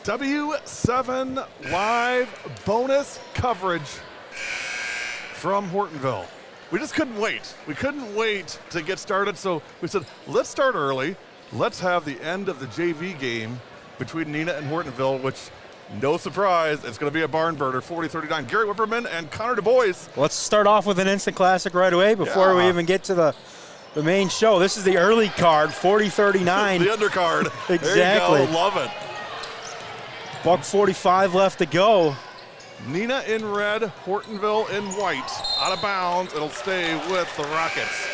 W7 live bonus coverage from Hortonville. We just couldn't wait. We couldn't wait to get started, so we said, let's start early. Let's have the end of the JV game between Neenah and Hortonville, which, no surprise, it's going to be a barn burner, 40-39. Gary Whipperman and Connor Du Bois. Let's start off with an instant classic right away before we even get to the main show. This is the early card, 40-39. The undercard. Exactly. There you go. Love it. $1:45 left to go. Neenah in red, Hortonville in white. Out of bounds, it'll stay with the Rockets.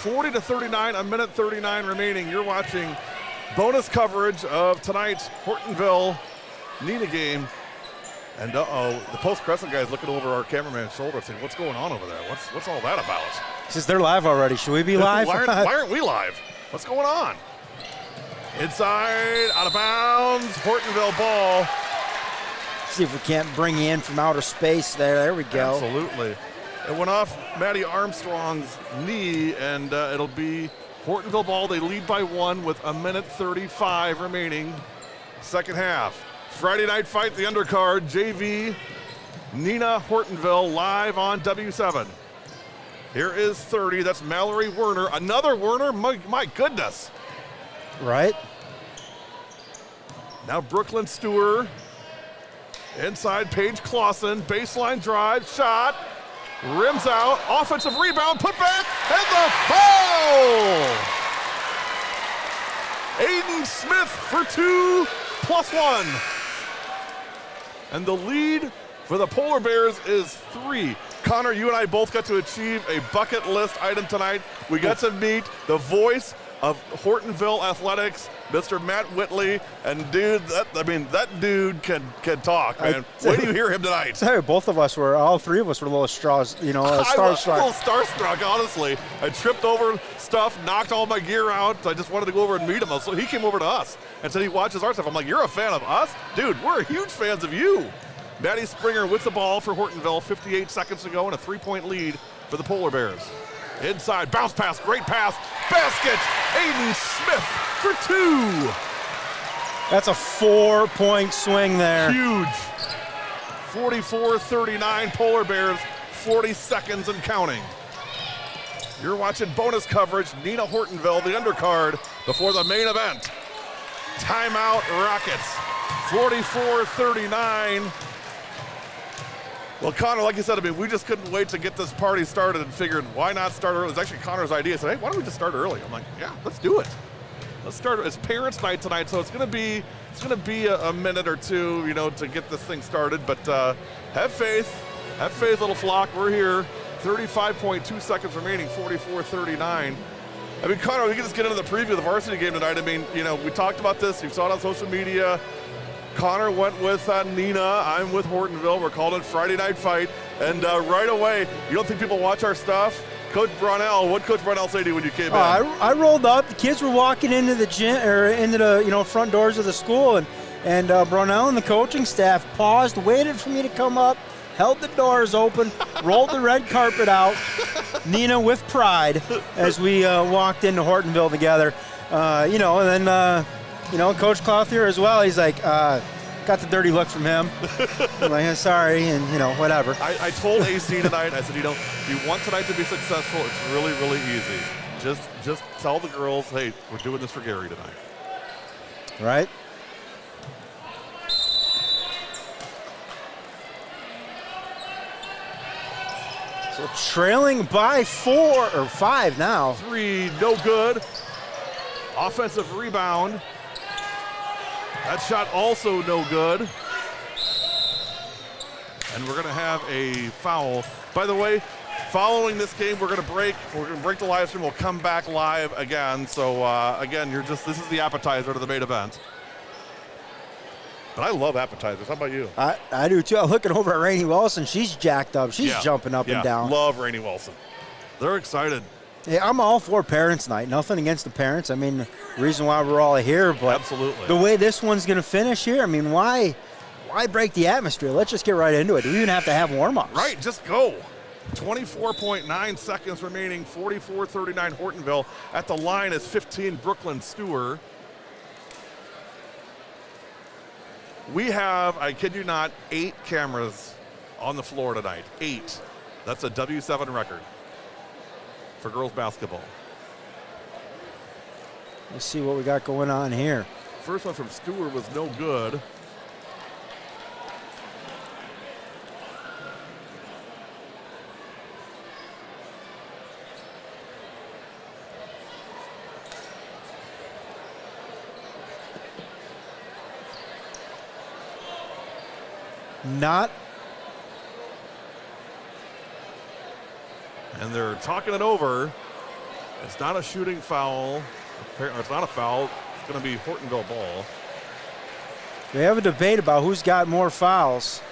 40-39, a minute 39 remaining. You're watching bonus coverage of tonight's Hortonville Neenah game. And the post-Crescent guy is looking over our cameraman's shoulder saying, what's going on over there? What's all that about? He says they're live already. Should we be live? why aren't we live? What's going on? Inside, out of bounds, Hortonville ball. See if we can't bring you in from outer space there. There we go. Absolutely. It went off Maddie Armstrong's knee, and it'll be Hortonville ball. They lead by 1 with a minute 35 remaining. Second half. Friday night fight, the undercard, JV, Neenah Hortonville live on W7. Here is 30. That's Mallory Werner. Another Werner? My goodness. Right. Now Brooklyn Stewart. Inside, Paige Clausen. Baseline drive, shot. Rims out. Offensive rebound, put back, and the foul! Aiden Smith for 2+1. And the lead for the Polar Bears is 3. Connor, you and I both got to achieve a bucket list item tonight. We got to meet the voice of Hortonville Athletics, Mr. Matt Whitley, and dude, that dude can talk, man. Wait till you hear him tonight. All three of us were a little starstruck. I was a little starstruck, honestly. I tripped over stuff, knocked all my gear out. I just wanted to go over and meet him. So he came over to us and said he watches our stuff. I'm like, you're a fan of us? Dude, we're huge fans of you. Maddie Springer with the ball for Hortonville, 58 seconds to go, and a 3-point lead for the Polar Bears. Inside, bounce pass, great pass, basket, Aiden Smith for 2. That's a 4-point swing there. Huge. 44-39, Polar Bears, 40 seconds and counting. You're watching bonus coverage, Neenah Hortonville, the undercard, before the main event. Timeout Rockets, 44-39. Well, Connor, like you said, we just couldn't wait to get this party started and figured why not start early. It was actually Connor's idea. I said, hey, why don't we just start early? I'm like, yeah, let's do it. Let's start. It's parents' night tonight, so it's gonna be a minute or two, to get this thing started. But have faith, little flock. We're here. 35.2 seconds remaining. 44-39. Connor, we can just get into the preview of the varsity game tonight. We talked about this. You saw it on social media. Connor went with Neenah. I'm with Hortonville. We're calling it Friday Night Fight. And right away, you don't think people watch our stuff? Coach Brownell, what Coach Brownell say to you when you came in? I rolled up. The kids were walking into the gym or into the front doors of the school, and Brownell and the coaching staff paused, waited for me to come up, held the doors open, rolled the red carpet out. Neenah with pride as we walked into Hortonville together. And then. Coach Clothier as well, he's like, got the dirty look from him. I'm like, sorry, and, whatever. I told AC tonight, I said, if you want tonight to be successful, it's really, really easy. Just tell the girls, hey, we're doing this for Gary tonight. Right. So trailing by 4 or 5 now. 3, no good. Offensive rebound. That shot also no good. And we're going to have a foul. By the way, following this game, we're going to break the live stream. We'll come back live again. So again, this is the appetizer to the main event. But I love appetizers. How about you? I do too. I'm looking over at Rainey Wilson. She's jacked up. She's jumping up and down. Love Rainey Wilson. They're excited. Yeah, I'm all for parents' night. Nothing against the parents. The reason why we're all here, but absolutely. The way this one's going to finish here, why break the atmosphere? Let's just get right into it. Do we even have to have warm-ups? Right, just go. 24.9 seconds remaining, 44-39 Hortonville. At the line is 15 Brooklyn Stewart. We have, I kid you not, 8 cameras on the floor tonight. 8. That's a W7 record for girls basketball. Let's see what we got going on here. First one from Stewart was no good. Not. And they're talking it over. It's not a shooting foul. It's not a foul. It's going to be Hortonville ball. We have a debate about who's got more fouls.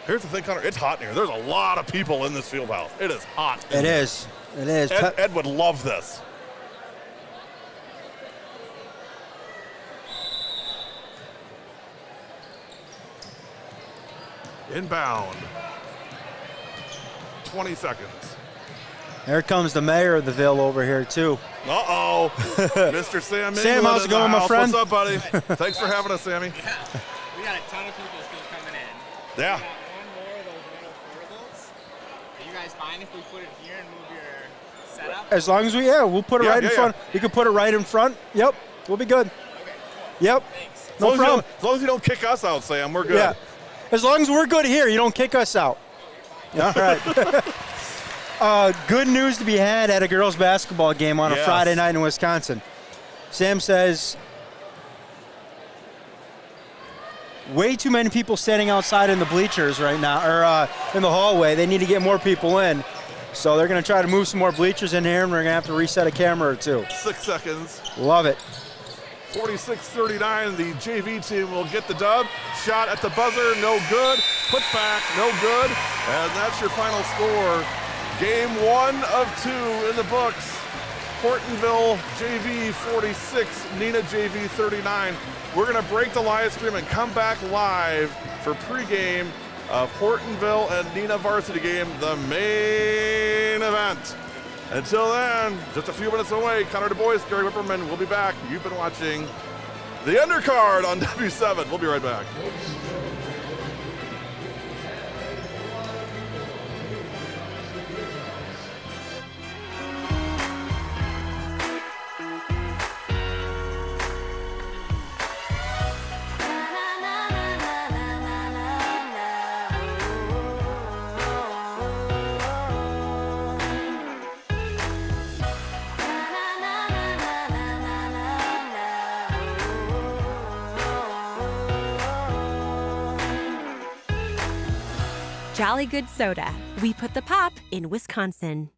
Here's the thing, Connor. It's hot in here. There's a lot of people in this field house. It is hot. It is. It is. Ed would love this. Inbound. 20 seconds. There comes the mayor of the Ville over here, too. Uh-oh. Mr. Sam Sam, England how's it in the going, my house. friend? What's up, buddy? Thanks for having us, Sammy. Yeah, we got a ton of people still coming in. Yeah. We got one more of those metal portables. Are you guys fine if we put it here and move your setup? As long as we'll put it right in front. You can put it right in front. Yep, we'll be good. Okay, cool. Yep, Thanks. no problem. As long as you don't kick us out, Sam, we're good. Yeah, as long as we're good here, you don't kick us out. All right. Good news to be had at a girls' basketball game on a Friday night in Wisconsin. Sam says, way too many people standing outside in the bleachers right now, or in the hallway. They need to get more people in. So they're going to try to move some more bleachers in here, and we're going to have to reset a camera or two. 6 seconds. Love it. 46-39, the JV team will get the dub. Shot at the buzzer, no good. Put back, no good. And that's your final score. Game 1 of 2 in the books. Hortonville JV 46, Neenah JV 39. We're gonna break the live stream and come back live for pregame of Hortonville and Neenah Varsity game, the main event. Until then, just a few minutes away, Connor Du Bois, Gary Whipperman will be back. You've been watching the undercard on W7. We'll be right back. Jolly Good Soda. We put the pop in Wisconsin.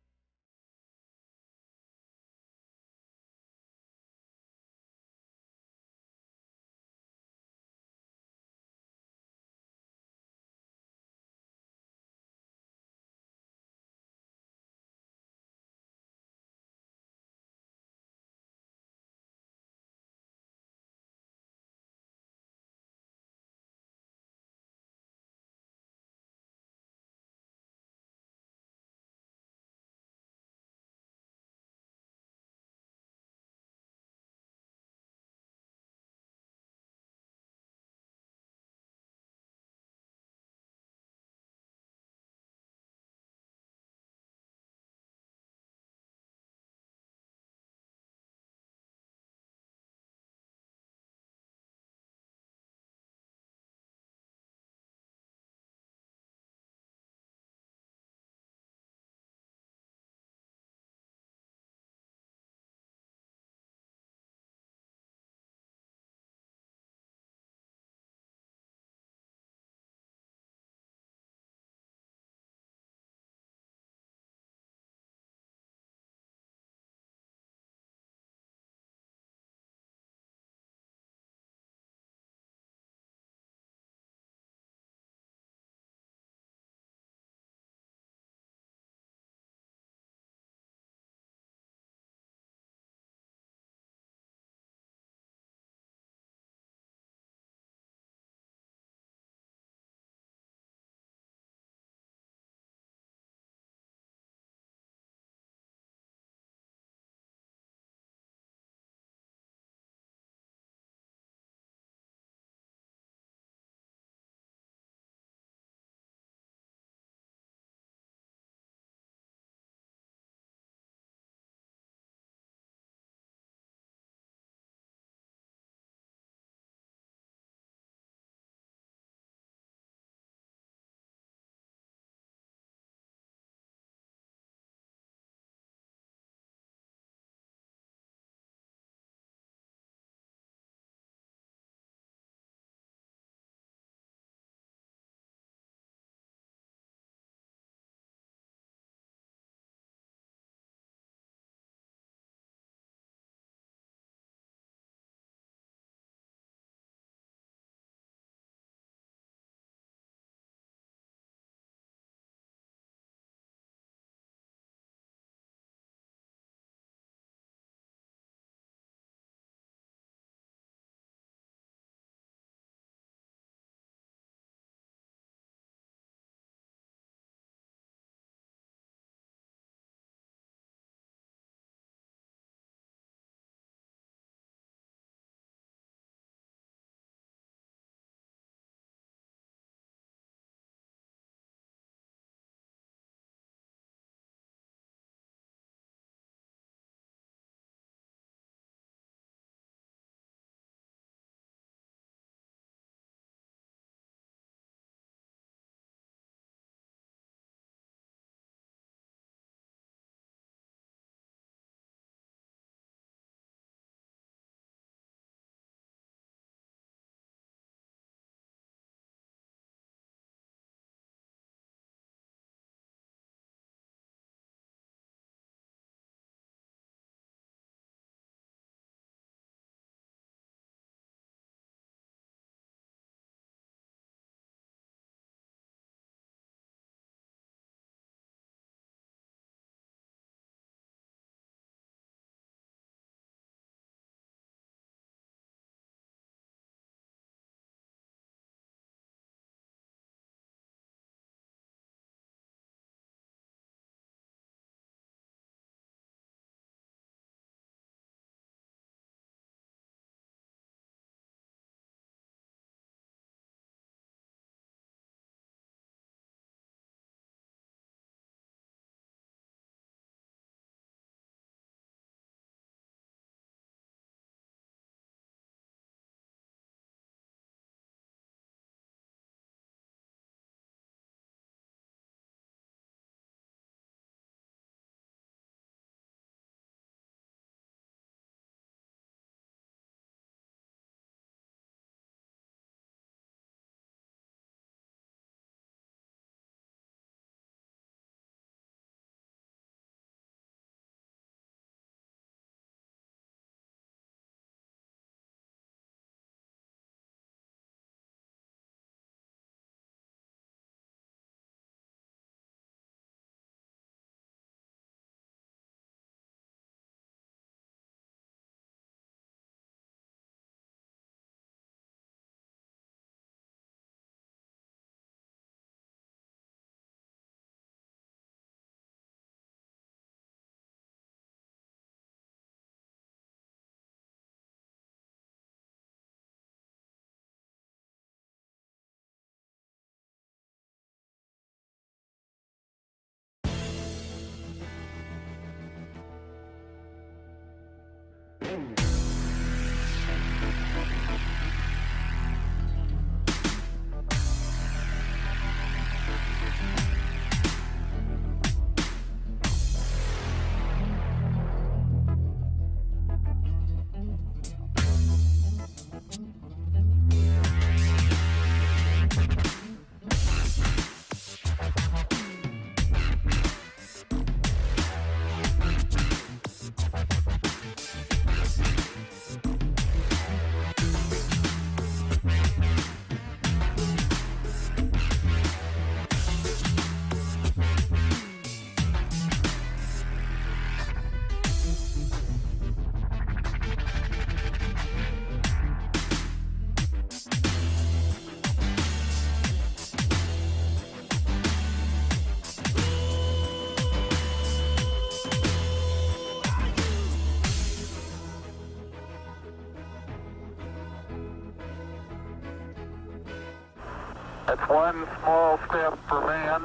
That's one small step for man,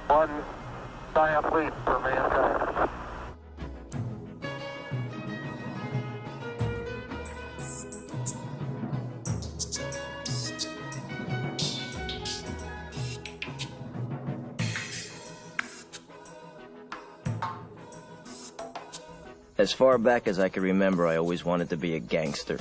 one giant leap for mankind. As far back as I can remember, I always wanted to be a gangster.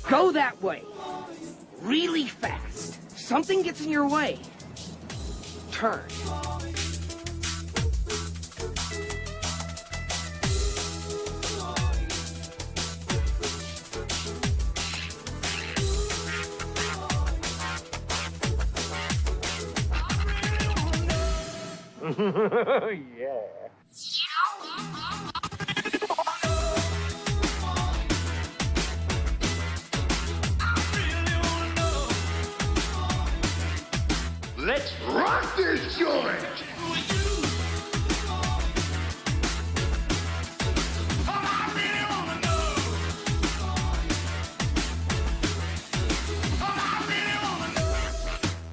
Go that way. Really fast. Something gets in your way. Turn. Yeah. Let's rock this joint!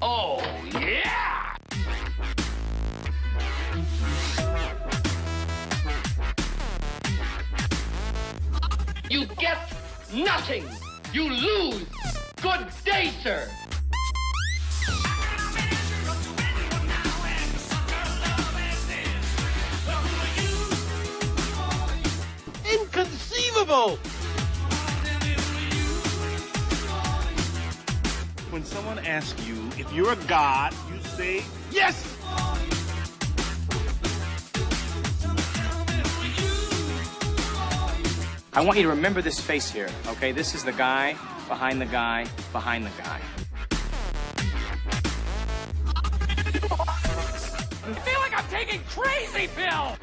Oh, yeah! You get nothing. You lose. Good day, sir. Inconceivable! When someone asks you if you're a god, you say, yes! I want you to remember this face here, okay? This is the guy behind the guy behind the guy. I feel like I'm taking crazy pills!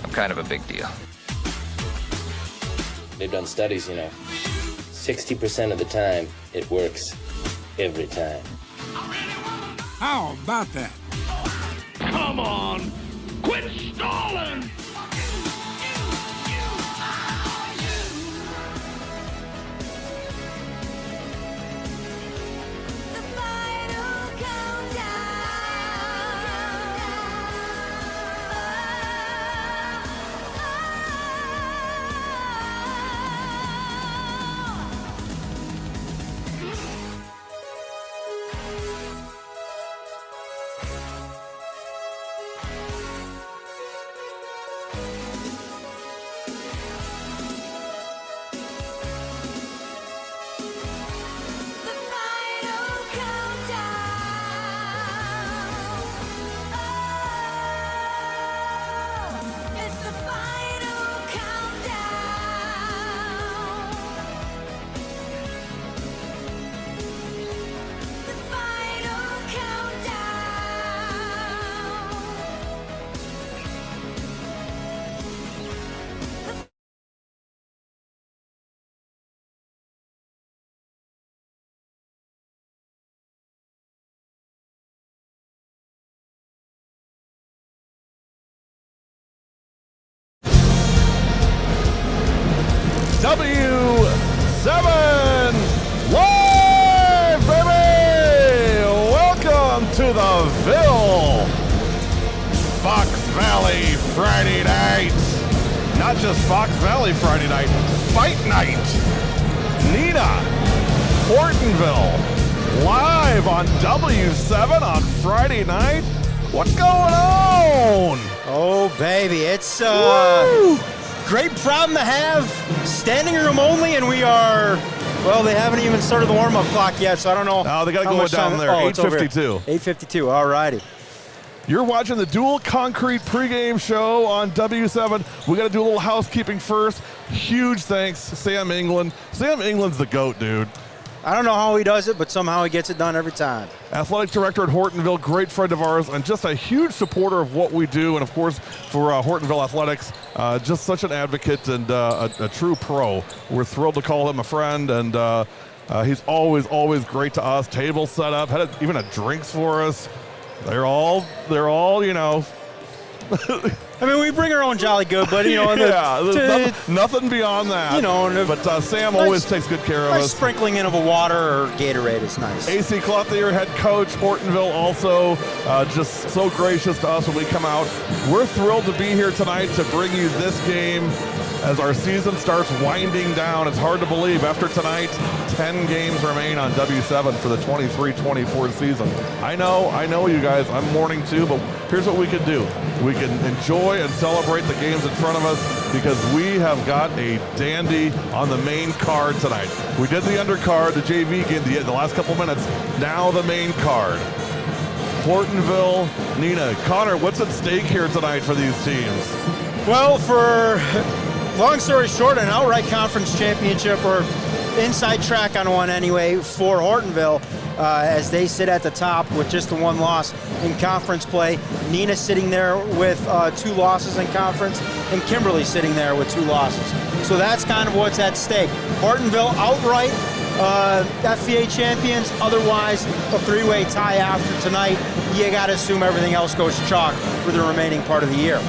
I'm kind of a big deal. They've done studies, 60% of the time, it works every time. How about that? Come on! Quit stalling! W7 live, baby! Welcome to the Ville. Fox Valley Friday night. Not just Fox Valley Friday night, Fight Night. Neenah, Hortonville, live on W7 on Friday night. What's going on? Oh, baby, it's great problem to have. Standing room only, and we are, well, they haven't even started the warm-up clock yet, so I don't know. Oh, they got to go down there. 8:52. 8:52, all righty. You're watching the Dual Concrete pregame show on W7. We got to do a little housekeeping first. Huge thanks, Sam England. Sam England's the GOAT, dude. I don't know how he does it, but somehow he gets it done every time. Athletic director at Hortonville, great friend of ours, and just a huge supporter of what we do. And of course, for Hortonville Athletics, just such an advocate and a true pro. We're thrilled to call him a friend, and he's always great to us. Table set up, even had drinks for us. They're all, you know. I mean, we bring our own Jolly Good, but you know, nothing beyond that. You know, but Sam always takes good care of us. Sprinkling in of a water or Gatorade is nice. AC Clothier, head coach, Hortonville, also just so gracious to us when we come out. We're thrilled to be here tonight to bring you this game as our season starts winding down. It's hard to believe after tonight, 10 games remain on W7 for the 23-24 season. I know you guys, I'm mourning too, but here's what we can do. We can enjoy and celebrate the games in front of us because we have got a dandy on the main card tonight. We did the undercard, the JV game, the last couple minutes. Now the main card. Hortonville, Neenah. Connor, what's at stake here tonight for these teams? Well, for long story short, an outright conference championship, or inside track on one anyway, for Hortonville, as they sit at the top with just the one loss in conference play. Neenah sitting there with 2 losses in conference, and Kimberly sitting there with 2 losses. So that's kind of what's at stake. Hortonville outright FVA champions, otherwise a 3-way tie after tonight. You got to assume everything else goes chalk for the remaining part of the year.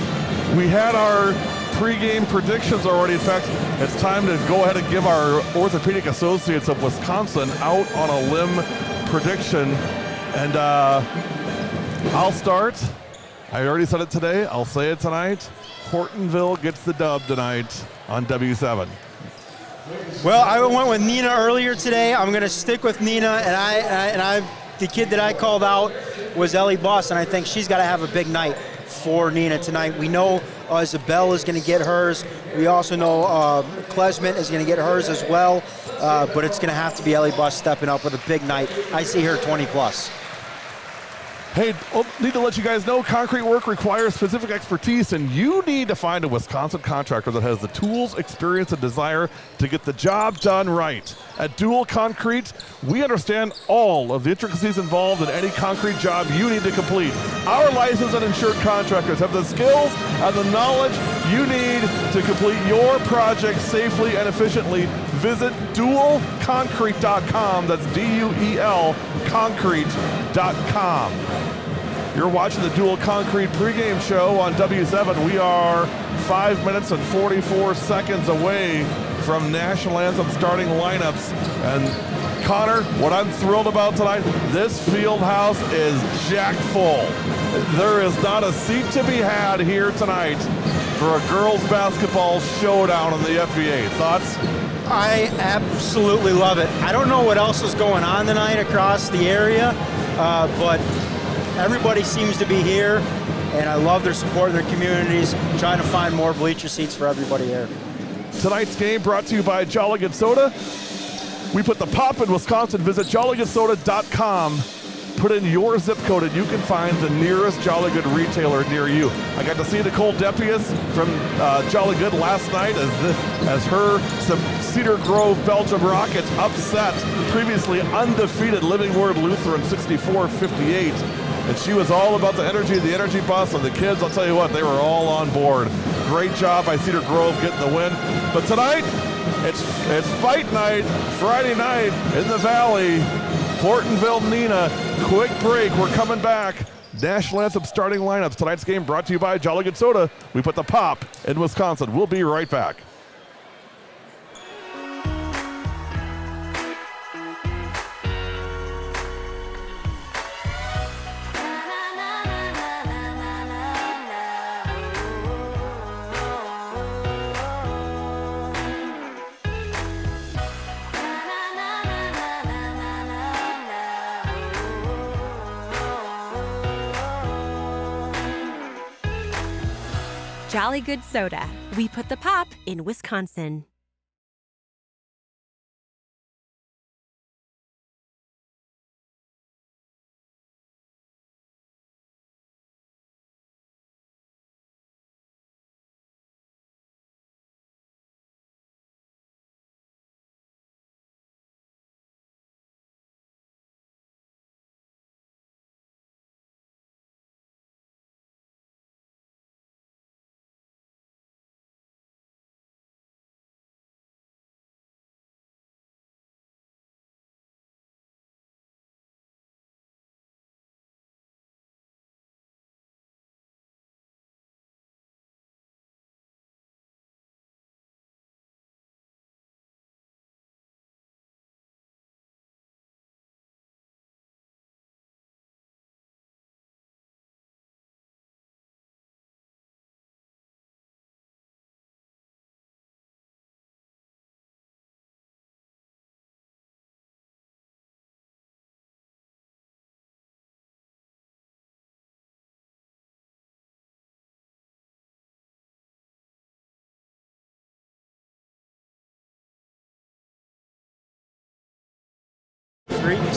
We had our pregame predictions already. In fact, it's time to go ahead and give our Orthopedic Associates of Wisconsin out on a limb prediction. And I'll start. I already said it today. I'll say it tonight. Hortonville gets the dub tonight on W7. Well, I went with Neenah earlier today. I'm going to stick with Neenah, and the kid that I called out was Ellie Boss, and I think she's got to have a big night for Neenah tonight. We know Isabel is going to get hers. We also know Klesmit is going to get hers as well, but it's going to have to be Ellie Boss stepping up with a big night. I see her 20+. Hey, need to let you guys know, concrete work requires specific expertise, and you need to find a Wisconsin contractor that has the tools, experience, and desire to get the job done right. At Dual Concrete, we understand all of the intricacies involved in any concrete job you need to complete. Our licensed and insured contractors have the skills and the knowledge you need to complete your project safely and efficiently. Visit dualconcrete.com. That's D-U-E-L concrete.com. You're watching the Dual Concrete pregame show on W7. We are 5 minutes and 44 seconds away from National Anthem starting lineups. And Connor, what I'm thrilled about tonight, this field house is jacked full. There is not a seat to be had here tonight for a girls basketball showdown in the FVA. Thoughts? I absolutely love it. I don't know what else is going on tonight across the area, but everybody seems to be here, and I love their support of their communities, trying to find more bleacher seats for everybody here. Tonight's game brought to you by Jolly Good Soda. We put the pop in Wisconsin. Visit jollygoodsoda.com. Put in your zip code and you can find the nearest Jolly Good retailer near you. I got to see Nicole Depius from Jolly Good last night as her Cedar Grove Belgium Rockets upset previously undefeated Living Word Lutheran 64-58. And she was all about the energy bus, and the kids, I'll tell you what, they were all on board. Great job by Cedar Grove getting the win. But tonight, it's fight night, Friday night in the Valley. Hortonville, Neenah, quick break. We're coming back. National Anthem starting lineups. Tonight's game brought to you by Jolly Good Soda. We put the pop in Wisconsin. We'll be right back. Jolly Good Soda. We put the pop in Wisconsin. 3, 2, 1.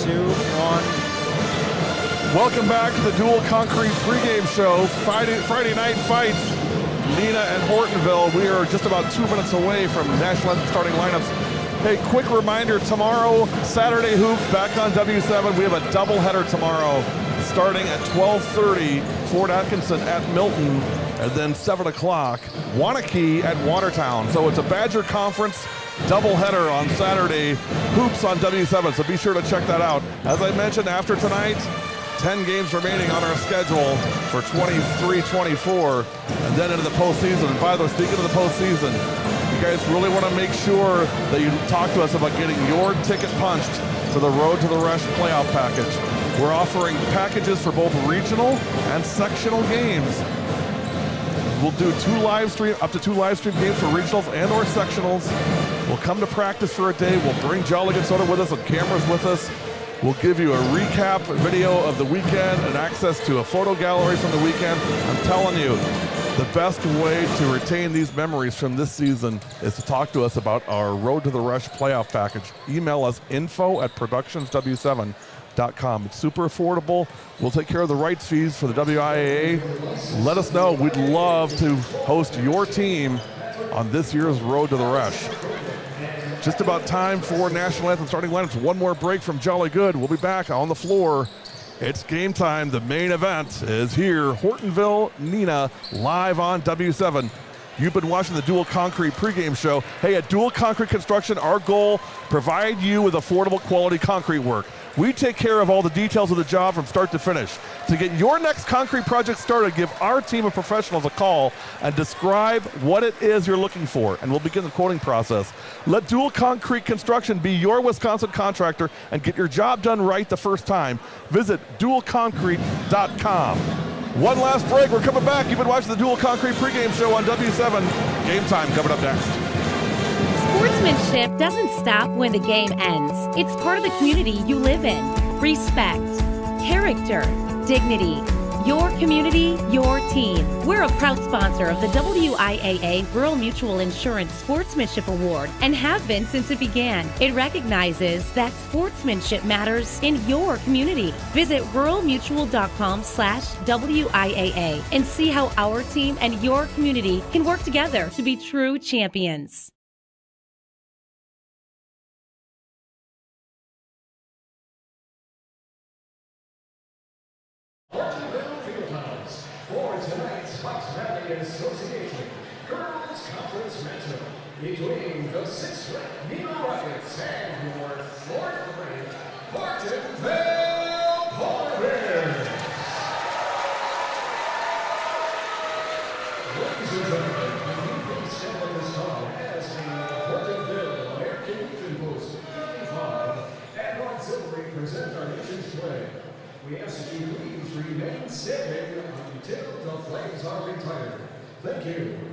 Welcome back to the Dual Concrete pregame show. Friday night fights. Neenah and Hortonville. We are just about 2 minutes away from national anthem starting lineups. Hey, quick reminder, tomorrow, Saturday Hoops back on W7. We have a doubleheader tomorrow starting at 12:30, Fort Atkinson at Milton, and then 7 o'clock, Wanakee at Watertown. So it's a Badger Conference doubleheader on Saturday, Hoops on W7, so be sure to check that out. As I mentioned, after tonight, 10 games remaining on our schedule for 23-24, and then into the postseason. And by the way, speaking of the postseason, you guys really want to make sure that you talk to us about getting your ticket punched for the Road to the Rush playoff package. We're offering packages for both regional and sectional games. We'll do up to two live stream games for regionals and or sectionals. We'll come to practice for a day. We'll bring Jolly Good Soda with us and cameras with us. We'll give you a recap video of the weekend and access to a photo gallery from the weekend. I'm telling you, the best way to retain these memories from this season is to talk to us about our Road to the Rush playoff package. Email us info@productionsw7.com. It's super affordable. We'll take care of the rights fees for the WIAA. Let us know. We'd love to host your team on this year's Road to the Rush. Just about time for national anthem starting lineups. One more break from Jolly Good. We'll be back on the floor. It's game time. The main event is here. Hortonville, Neenah, live on W7. You've been watching the Dual Concrete pregame show. Hey, at Dual Concrete Construction, our goal, provide you with affordable quality concrete work. We take care of all the details of the job from start to finish. To get your next concrete project started, give our team of professionals a call and describe what it is you're looking for, and we'll begin the quoting process. Let Dual Concrete Construction be your Wisconsin contractor and get your job done right the first time. Visit dualconcrete.com. One last break. We're coming back. You've been watching the Dual Concrete pregame show on W7. Game time coming up next. Sportsmanship doesn't stop when the game ends. It's part of the community you live in. Respect, character, dignity. Your community, your team. We're a proud sponsor of the WIAA Rural Mutual Insurance Sportsmanship Award and have been since it began. It recognizes that sportsmanship matters in your community. Visit ruralmutual.com/WIAA and see how our team and your community can work together to be true champions. Association Girls Conference matchup between the 6th-ranked Neenah Rockets and your 4th-ranked Hortonville Polaris. Ladies and gentlemen, please stand at this time as the Hortonville American Legion Post 55 and auxiliary present our nation's flag. We ask that you please remain standing until the flags are retired. Thank you.